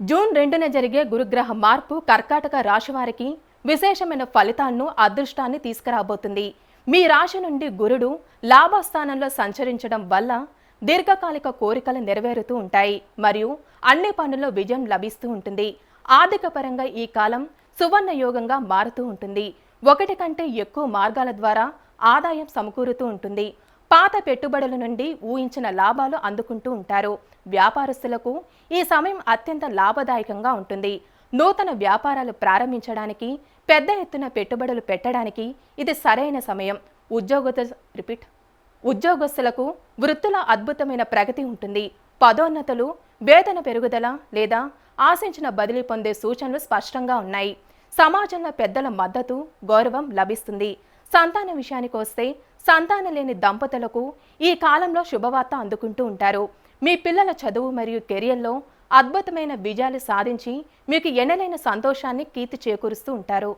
June 2న జరిగే గురుగ్రహ మార్పు కర్కాటక రాశి వారికి విశేషమైన ఫలితాలను అదృష్టాన్ని తీసుకురాబోతుంది. మీ రాశి నుండి గురుడు లాభస్థానంలో సంచరించడం వల్ల దీర్ఘకాలిక కోరికలు నెరవేరుతూ ఉంటాయి మరియు అన్ని పనుల్లో విజయం లభిస్తూ ఉంటుంది. ఆర్థిక పరంగా ఈ కాలం సువర్ణ యోగంగా మారుతూ ఉంటుంది. ఒకటి కంటే ఎక్కువ మార్గాల ద్వారా ఆదాయం సమకూరుతూ ఉంటుంది. పాత పెట్టుబడుల నుండి ఊహించిన లాభాలు అందుకుంటూ ఉంటారు. వ్యాపారస్తులకు ఈ సమయం అత్యంత లాభదాయకంగా ఉంటుంది. నూతన వ్యాపారాలు ప్రారంభించడానికి, పెద్ద ఎత్తున పెట్టుబడులు పెట్టడానికి ఇది సరైన సమయం. ఉద్యోగస్తులకు వృత్తుల అద్భుతమైన ప్రగతి ఉంటుంది. పదోన్నతులు, వేతన పెరుగుదల లేదా ఆశించిన బదిలీ పొందే సూచనలు స్పష్టంగా ఉన్నాయి. సమాజంలో పెద్దల మద్దతు, గౌరవం లభిస్తుంది. సంతాన విషయానికి వస్తే సంతానం లేని దంపతులకు ఈ కాలంలో శుభవార్త అందుకుంటూ ఉంటారు. మీ పిల్లల చదువు మరియు కెరియర్లో అద్భుతమైన విజయాలు సాధించి మీకు ఎనలేని సంతోషాన్ని, కీర్తి చేకూరుస్తూ ఉంటారు.